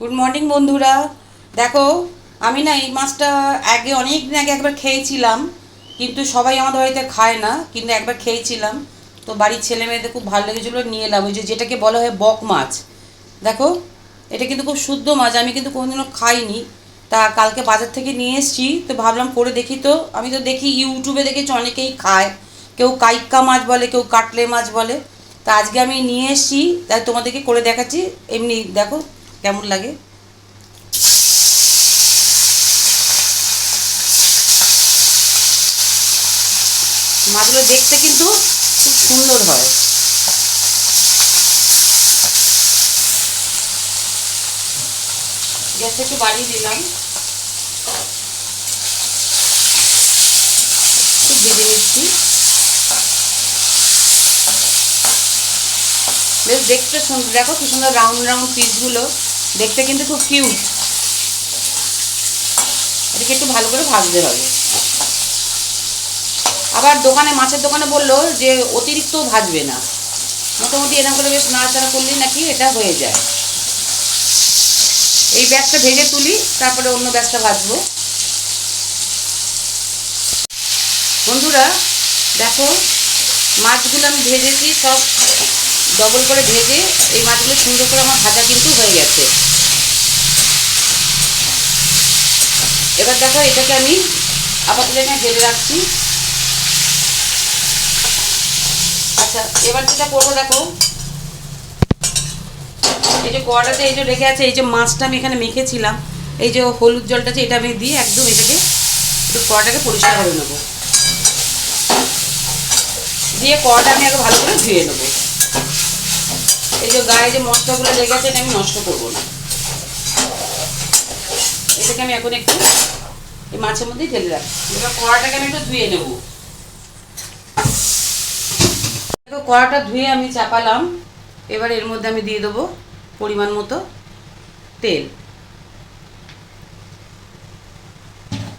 Good morning বন্ধুরা। দেখো, আমি না এই মাছটা আগে অনেক দিন আগে একবার খেয়েছিলাম, কিন্তু সবাই আমাদের বাড়িতে খায় না, কিন্তু একবার খেয়েছিলাম। তো বাড়ির ছেলে মেয়েদের খুব ভালো লেগেছিলো, নিয়ে এলাম। ওই যেটাকে বলা হয় বক মাছ। দেখো, এটা কিন্তু খুব শুদ্ধ মাছ, আমি কিন্তু কোনোদিনও খাইনি। তা কালকে বাজার থেকে নিয়ে এসেছি, তো ভাবলাম করে দেখি। তো আমি তো দেখি ইউটিউবে দেখেছি অনেকেই খায়, কেউ কাইক্কা মাছ বলে, কেউ কাটলে মাছ বলে। তা আজকে আমি নিয়ে এসেছি, তাই তোমাদেরকে করে দেখাচ্ছি। এমনি দেখো কেমন লাগে। মাছগুলো দেখতে কিন্তু খুব সুন্দর হয়। গ্যাসটা একটু বাড়িয়ে দিলাম, একটু ভেজে নিচ্ছি। বেশ দেখতে সুন্দর, দেখো কি সুন্দর রাউন্ড রাউন্ড পিসগুলো, দেখতে কিন্তু খুব কিউট। এটাকে একটু ভালো করে ভাজতে হবে। আবার দোকানে, মাছের দোকানে বললো যে অতিরিক্ত ভাজবে না, মোটামুটি এরকম করে বেশ নাড়াচাড়া করলেই নাকি এটা হয়ে যায়। এই ব্যাসটা ভেজে তুলি, তারপরে অন্য ব্যাসটা ভাজবো। বন্ধুরা দেখো, মাছগুলো আমি ভেজেছি সব, ডবল করে ভেজে এই মাছগুলো সুন্দর করে আমার ভাজা কিন্তু হয়ে গেছে। এবার দেখো, এটাকে আমি আপাতত এখানে ঢেলে রাখছি। আচ্ছা, এবার যেটা করবো দেখো, এই যে কড়াটাতে এই যে রেখে আছে, এই যে মাছটা আমি এখানে মেখেছিলাম, এই যে হলুদ জলটা আছে, এটা আমি দিয়ে একদম এটাকে একটু কড়াটাকে পরিষ্কার করে নেবো। দিয়ে কড়াটা আমি আগে ভালো করে ধুয়ে নেবো। এই যে গায়ে যে মশলাগুলো লেগে আছে, এটা আমি নষ্ট করবো না। এটাকে আমি এখন একটু এই মাছের মধ্যেই ঢেলে রাখছি। এবার কড়াটাকে আমি একটু ধুয়ে নেবো। কড়াটা ধুয়ে আমি চাপালাম। এবার এর মধ্যে আমি দিয়ে দেবো পরিমাণ মতো তেল।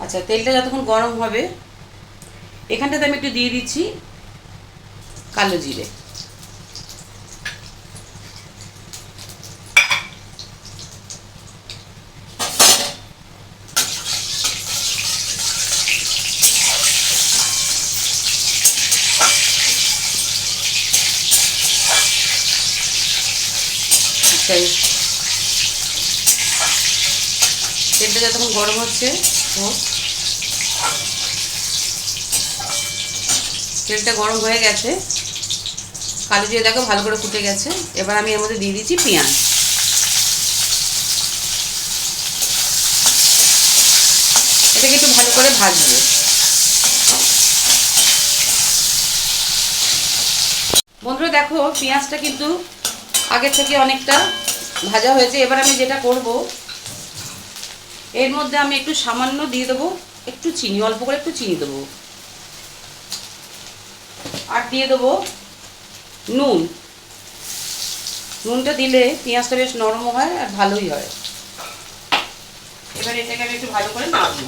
আচ্ছা, তেলটা যতক্ষণ গরম হবে, এখানটাতে আমি একটু দিয়ে দিচ্ছি কালো জিরে। আচ্ছা, তেলটা যতক্ষণ গরম হচ্ছে, তেলটা গরম হয়ে গেছে, কালো জিরে দেখো ভালো করে ফুটে গেছে। এবার আমি এর মধ্যে দিয়ে দিচ্ছি পেঁয়াজ। এটাকে একটু ভালো করে ভাজবো। বন্ধুরা দেখো, পেঁয়াজটা কিন্তু আগের থেকে অনেকটা ভাজা হয়েছে। এবার আমি যেটা করব, এর মধ্যে আমি একটু সামান্য দিয়ে দেবো একটু চিনি, অল্প করে একটু চিনি দেবো। আর দিয়ে দেবো নুন। নুনটা দিলে পেঁয়াজটা বেশ নরমও হয় আর ভালোই হয়। এবার এটাকে আমি একটু ভালো করে নাড়বো।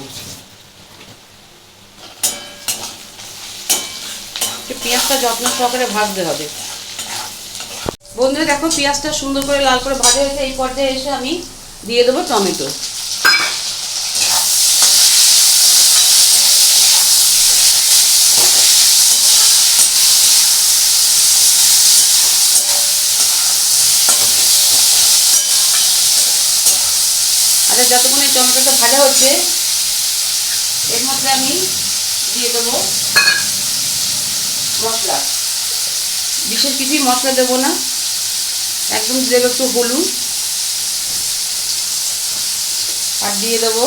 পেঁয়াজটা যত্ন সহকারে ভাজতে হবে। বন্ধুরা দেখো, পেঁয়াজটা সুন্দর করে লাল করে ভাজা হয়েছে। এই পর্যায়ে এসে আমি দিয়ে দেবো টমেটো। আচ্ছা, যতক্ষণ এই টমেটোটা ভাজা হচ্ছে, এর মধ্যে আমি দিয়ে দেবো মশলা। বিশেষ কিছুই মশলা দেবো না, একদম দেবো একটু হলুদ, আর দিয়ে দেবো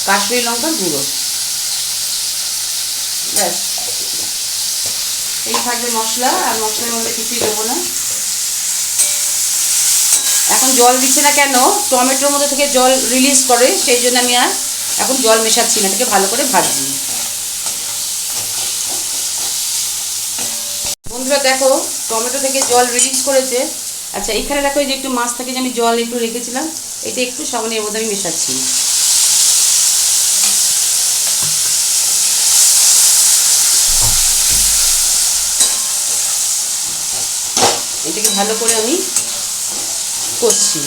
কাশ্মীরি লঙ্কার গুঁড়ো। ব্যাস, এই থাকবে মশলা, আর মশলার মধ্যে কিছুই দেবো না। এখন জল দিচ্ছে না কেন, টমেটোর মধ্যে থেকে জল রিলিজ করে, সেই জন্য আমি আর এখন জল মেশাচ্ছি না, এটাকে ভালো করে ভাজছি। বন্ধুরা দেখো, টমেটো থেকে জল রিলিজ করেছে। আচ্ছা, এখানে দেখো এই যে একটু মাছ থেকে যে আমি জল একটু রেখেছিলাম, এটা একটু সামান্য এর মধ্যে আমি মেশাচ্ছি। এটাকে ভালো করে আমি কষছি।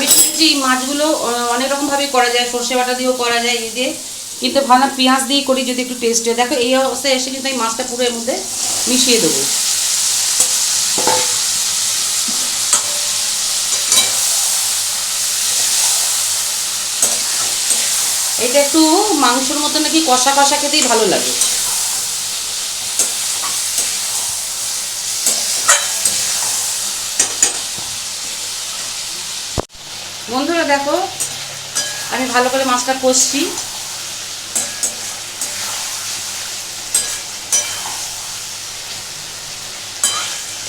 আমি শুনেছি মাছগুলো অনেক রকমভাবে করা যায়, সর্ষে বাটা দিয়েও করা যায়, এই দিয়ে, কিন্তু ভালো পেঁয়াজ দিয়ে করি যদি একটু টেস্ট হয়। দেখো এই অবস্থায় এসে কিন্তু আমি মাছটা পুরো এর মধ্যে মিশিয়ে দেবো। এটা একটু মাংসের মতো নাকি কষা কষা খেতেই ভালো লাগে। বন্ধুরা দেখো আমি ভালো করে মাছটা কষছি।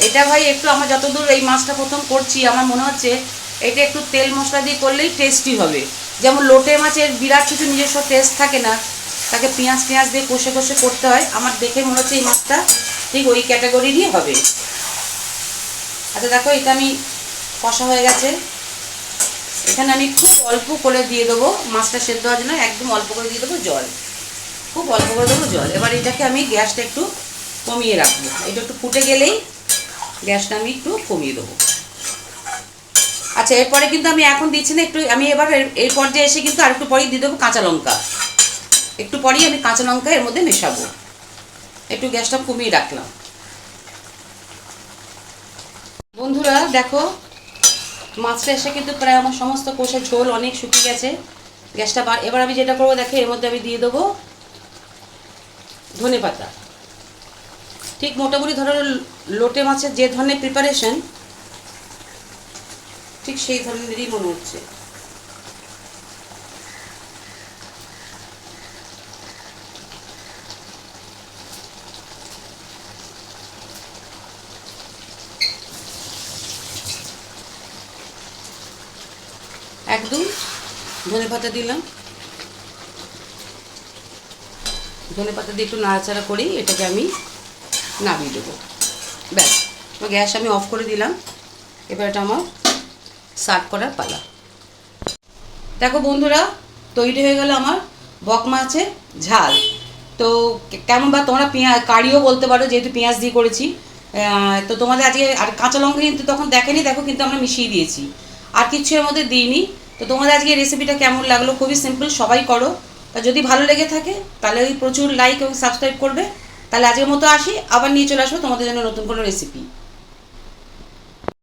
এটা ভাই একটু আমার যতদূর এই মাছটা প্রথম করছি আমার মনে হচ্ছে এটা একটু তেল মশলা দিয়ে করলেই টেস্টি হবে। যেমন লোটে মাছের বিরাট কিছু নিজস্ব টেস্ট থাকে না, তাকে পেঁয়াজ দিয়ে কষে কষে করতে হয়। আমার দেখে মনে হচ্ছে এই মাছটা ঠিক ওই ক্যাটাগরিরই হবে। আচ্ছা দেখো এটা আমি কষা হয়ে গেছে। এখানে আমি খুব অল্প করে দিয়ে দেবো, মাছটা সেদ্ধ হওয়ার জন্য একদম অল্প করে দিয়ে দেবো জল, খুব অল্প করে দেবো জল। এবার এটাকে আমি গ্যাসটা একটু কমিয়ে রাখবো। এটা একটু ফুটে গেলেই গ্যাসটা আমি একটু কমিয়ে দেবো। আচ্ছা এরপরে কিন্তু আমি এখন দিচ্ছি না, একটু আমি এবার এই পর্যায়ে এসে কিন্তু আর একটু পরেই দিয়ে দেবো কাঁচা লঙ্কা। একটু পরেই আমি কাঁচা লঙ্কা এর মধ্যে মেশাবো। একটু গ্যাসটা কমিয়ে রাখলাম। বন্ধুরা দেখো মাছটা এসে কিন্তু প্রায় আমার সমস্ত কষে ঝোল অনেক শুকিয়ে গেছে। গ্যাসটা এবার আমি যেটা করবো দেখে এর মধ্যে আমি দিয়ে দেবো ধনে পাতা। ঠিক মোটামুটি ধরো লোটে মাছের যে ধরনের প্রিপারেশন ঠিক সেই ধরনেরই মনে হচ্ছে। একদম ধনে পাতা দিলাম, ধনে পাতা দিয়ে একটু নাড়াচাড়া করেই এটাকে আমি নামিয়ে দেবো। ব্যাস গ্যাস আমি অফ করে দিলাম। এবার এটা আমার সার্ভ করার পালা। দেখো বন্ধুরা তৈরি হয়ে গেল আমার বক মাছের ঝাল। তো কেমন বা তোমরা কারিও বলতে পারো, যেহেতু পেঁয়াজ দিয়ে করেছি। তো তোমাদের আজকে আর কাঁচা লঙ্কা কিন্তু তখন দেখেনি, দেখো কিন্তু আমরা মিশিয়ে দিয়েছি, আর কিছু এর মধ্যে দিইনি। তো তোমাদের আজকে রেসিপিটা কেমন লাগলো? খুবই সিম্পল, সবাই করো। তা যদি ভালো লেগে থাকে তাহলে ওই প্রচুর লাইক এবং সাবস্ক্রাইব করবে। তাহলে আজকের মতো আসি, আবার নিয়ে চলে আসবো তোমাদের জন্য নতুন কোনো রেসিপি।